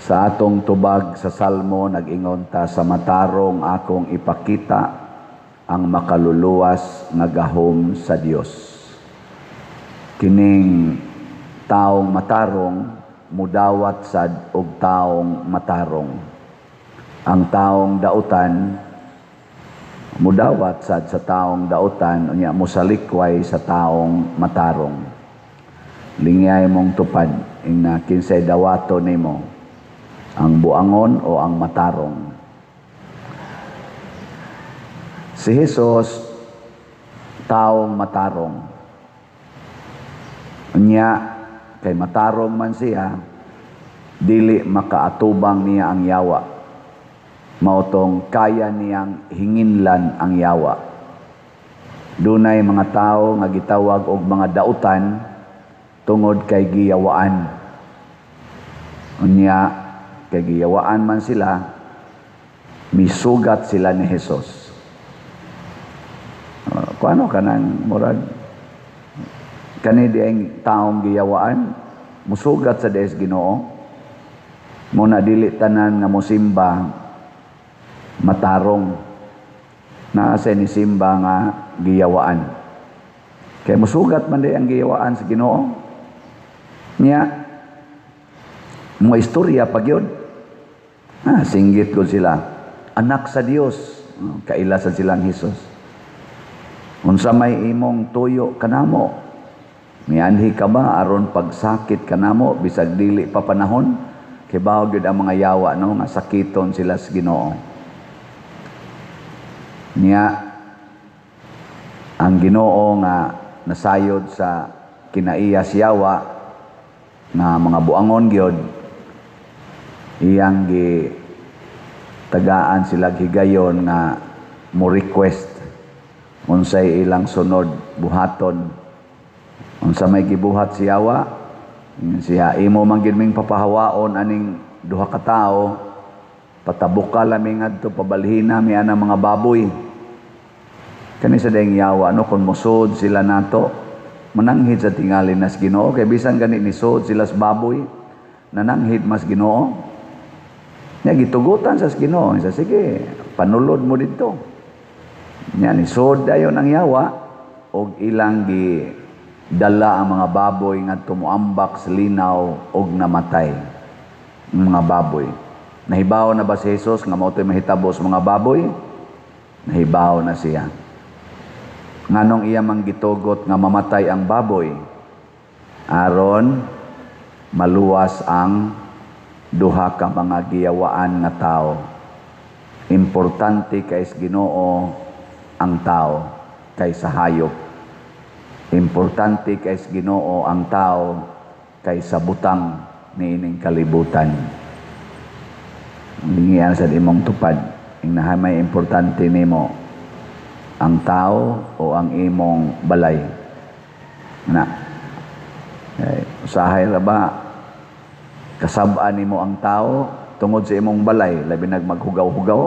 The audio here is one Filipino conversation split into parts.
Sa atong tubag sa Salmo, nag-ingon ta, sa matarong akong ipakita ang makaluluwas nga gahom sa Dios. Kining taong matarong, mudawat sad og taong matarong. Ang taong dautan, mudawat sad sa taong dautan, unya musalikway sa taong matarong. Lingay mong tupad, ing kinsay dawato nimo, ang buangon o ang matarong. Si Jesus, taong matarong. Unya, kay matarong man siya, dili makaatubang niya ang yawa. Mautong kaya niyang hinginlan ang yawa. Dunay mga tao nga gitawag og mga dautan tungod kay giyawaan. Unya, kay giyawaan man sila, misugat sila ni Jesus. Kuano kanang murag kani dieng taong giyawaan musugat sa Dios Ginoo, muna dili tanan nga mosimba matarong, naa sa ni simba nga giyawaan. Kay musugat man di ang giyawaan sa Ginoo niya, mga istorya pag yun. Singgit ko sila, anak sa Dios, kailasan silang Jesus. Unsa may imong tuyo kanamo, mianhi ka ba aron pagsakit kanamo bisag dili pa panahon, kay bawo gyud ang mga yawa no nga sakiton sila sa Ginoo. Niya ang Ginoo nga nasayod sa kinaiyas yawa nga mga buangon gyud, iyang gi tagaan sila higayon nga mo request unsay ilang sunod buhaton. Unsa may gibuhat si yawa, siya imo man gid ming papahawaon aning duha ka tawo, patabuka laming adto pabalhina mi ana mga baboy. Kani sa dayang yawa no, kun musod sila nato, mananghid sa tingali nas Ginoo, kay bisan gani ni sud sila sa baboy, nananghid mas Ginoo. Nya gitugutan sa Ginoo, isa sige, panulod mo dito. Nya ni sud dayon ang yawa og ilang gi dala ang mga baboy nga tumuambak sa linaw og namatay. Mga baboy. Nahibaw na ba si Jesus nga mao toy mahitabo sa mga baboy? Nahibaw na siya. Nganong iya mang gitugot nga mamatay ang baboy aron maluwas ang duha ka mga giyawaan nga tao. Importante kay sa Ginoo ang tao kaysa hayop. Importante kay sa Ginoo ang tao kaysa butang niining kalibutan. Lingian sa imong tupad, ingnahamay importante nimo ang tao o ang imong balay. Na usahay ra ba kasab-an nimo ang tao tungod sa imong balay, labi nag maghugaw-hugaw,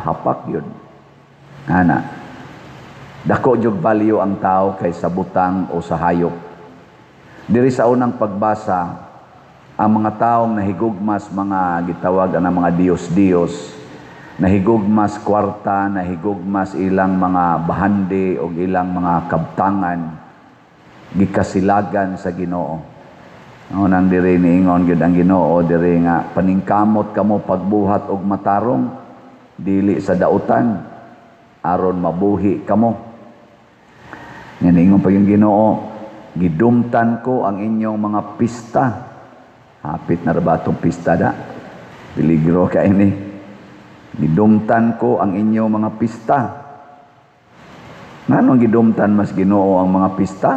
hapak yun. Ana, dako jud value ang tao kaysa butang o sa hayop. Diri sa unang pagbasa, ang mga taong nahigugmas mga gitawag ana mga Dios-Dios, nahigugmas kwarta, nahigugmas ilang mga bahandi o ilang mga kabtangan, gikasilagan sa Ginoo. Nang diri niingon gyud ang Ginoo diri nga paningkamot kamo pagbuhat og matarong dili sa dautan aron mabuhi kamo. Yan ingon pa yung Ginoo, gidumtan ko ang inyong mga pista. Hapit na ba itong pista da? Piligro ka ini. Gidumtan ko ang inyong mga pista. Nganong gidumtan mas Ginoo ang mga pista?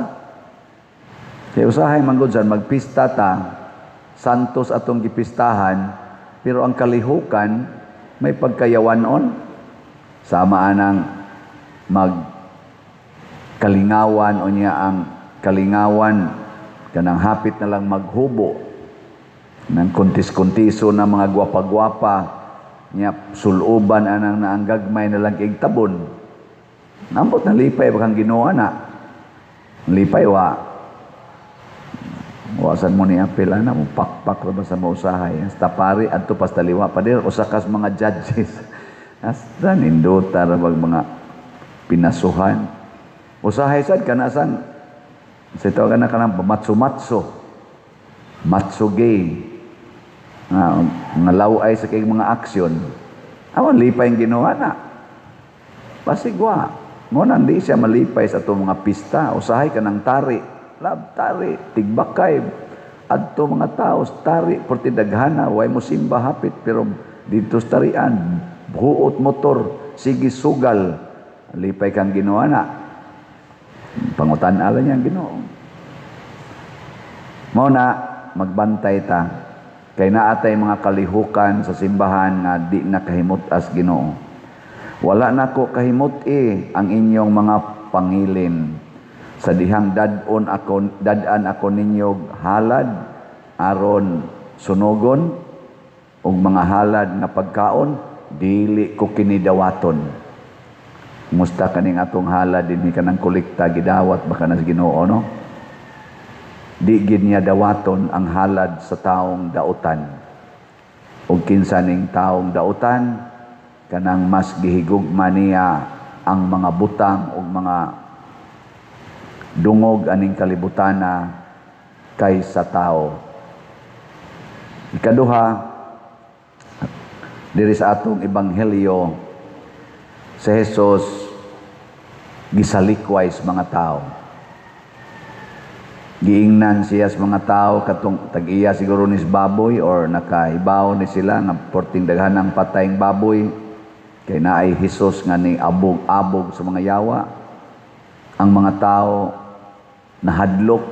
Kaya usahay manggod san magpista ta, santos atong gipistahan, pero ang kalihukan may pagkayawanon. Sama anang magkalingawan o niya ang kalingawan kanang hapit na lang maghubo ng kuntis-kuntiso na mga gwapa-gwapa niya suluban anang naanggagmay na lang igtabon. Nambot na lipay bakang Ginoo na. Lipay wa Wasan mo ni apela na mo pakpak ra ba sa mausahay. Hasta pari adto pas taliwa pa dir usa kas mga judges. Hasta nindota ra bag mga pinasuhan. Usahay sad kanasan sa ito ka na kanang matso-matso. Matso-gay. Nga laway sa kay mga aksyon. Awan lipay ang ginawa na. Pasigwa. Ngunang di siya malipay sa itong mga pista. Usahay ka ng tari. Lab tari. Tigbakay. Adto mga tao. Tari. Porti daghana. Way mo simba hapit. Pero dito sa tarian. Buot motor. Sige sugal. Lipay kang ginawa na. Pangutan-ala niya ang ginoo. Muna, magbantay ta. Kay naatay mga kalihukan sa simbahan nga di nakahimot as ginoo. Wala na ko kahimot ang inyong mga pangilin. Sa dihang dadaan ako ninyog halad, aron sunogon, og mga halad nga pagkaon, dili ko kinidawaton. Musta kaning atong halad dinhi kanang kolekta gidawat baka nas ginoo no? Di gid niya dawaton ang halad sa taong dautan. Ug kinsa ning taong dautan kanang mas gihigugma niya ang mga butang ug mga dungog aning kalibutana kaysa tao. Ikaduha, diri sa atong ebanghelyo, si Jesus gisalikway sa mga tao. Giingnan siya sa mga tao katong tag-iya siguro ni baboy or nakaibaw ni sila nga porting daghanang patayng baboy kay naay Jesus nga ni abog-abog sa mga yawa. Ang mga tao nahadlok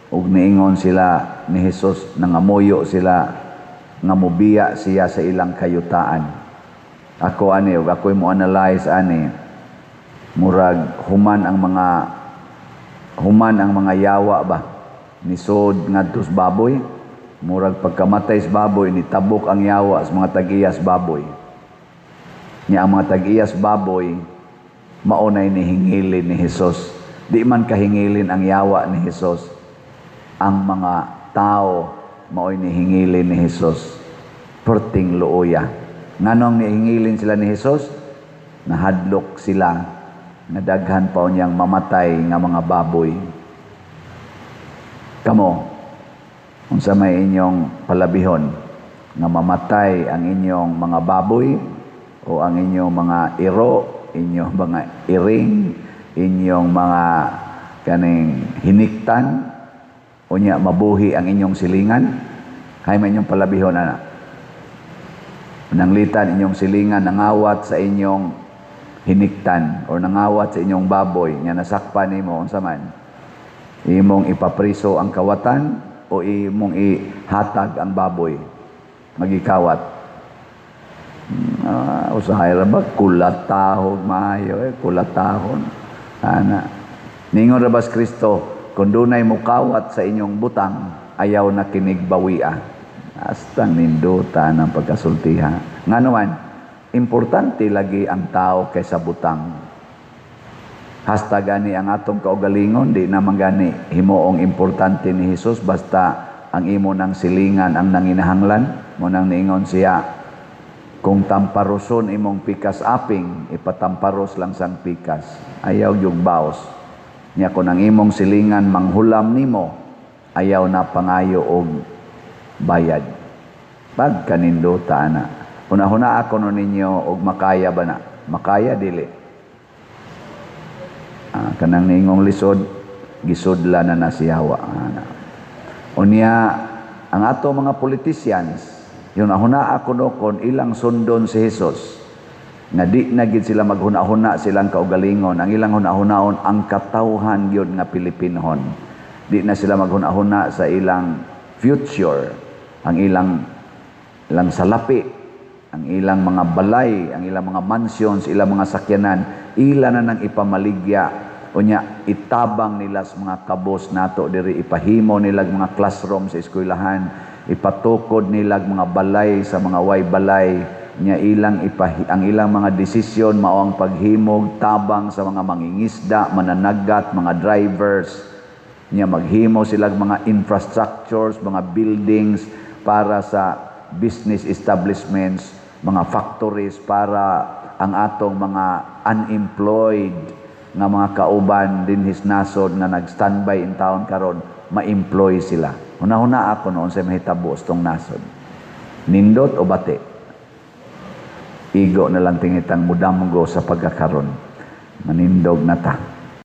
ug niingon sila ni Jesus, nangamuyo sila nga mobiya siya sa ilang kayutaan. Ako ani ug ako'y mo analyze ani murag human ang mga yawa ba nisod ngadto sa baboy, murag pagkamatay sa baboy nitabok ang yawa sa mga tag-iyas baboy. Nya ang mga tag-iyas baboy maunay ni hingilin ni Jesus. Di man kahingilin ang yawa ni Jesus. Ang mga tao maoy ni hingilin ni Jesus. Perting luoya. Nganong nihingilin sila ni Jesus? Nahadlok sila. Nadaghan pa niyang mamatay nga mga baboy. Kamo, unsa may inyong palabihon nga mamatay ang inyong mga baboy o ang inyong mga iro, inyong mga iring, inyong mga kaning hiniktan, o niya mabuhi ang inyong silingan? Hay may inyong palabihon ana. Nanglitan inyong silingan nangawat sa inyong hiniktan o nangawat sa inyong baboy nga nasakpan nimo unsa man, imong ipapriso ang kawatan o imong ihatag ang baboy magikawat. Usahay ra ba kulatahon maayo kulatahon ana ningon ra bas Kristo, kung dunay mukawat sa inyong butang ayaw na kinigbawian. Hasta ninduta ng pagkasultiha ngano man. Importante lagi ang tao kaysa butang. Hasta gani ang atong kaugalingon, di naman gani himuong importante ni Jesus basta ang imo ng silingan ang nanginahanglan. Munang niingon siya, kung tamparoson imong pikas aping, ipatamparos lang sang pikas. Ayaw yung baos. Nya kung ang imong silingan manghulam nimo, ayaw na pangayo og bayad. Pagkanindota na. Una-huna ako no ninyo og makaya ba na? Makaya dili. Kanang ningong lisod, gisudla na siyawa. Unya, ang ato mga politicians, yun ahuna ako no kon ilang sundon si Jesus, nga di na gid sila maghuna-huna silang kaugalingon, ang ilang huna-hunaon ang katawhan yun nga Pilipinhon. Di na sila maghuna-huna sa ilang future, ang ilang salapi, ang ilang mga balay, ang ilang mga mansions, ilang mga sakyanan, ila na nang ipamaligya. Unya, itabang nila sa mga kabos nato diri, ipahimo nila mga classroom sa eskwelahan, ipatukod nila mga balay sa mga way balay, nya ang ilang mga desisyon mao ang paghimog tabang sa mga mangingisda, mananagat, mga drivers. Nya maghimo sila mga infrastructures, mga buildings para sa business establishments, mga factories para ang atong mga unemployed nga mga kauban din his nasod na nag-standby in town karon ma-employ sila. Una-una ako noon sa mahitabo tong nasod. Nindot o bati? Igo na lang tingitang mudamgo sa pagkakaron. Manindog na ta.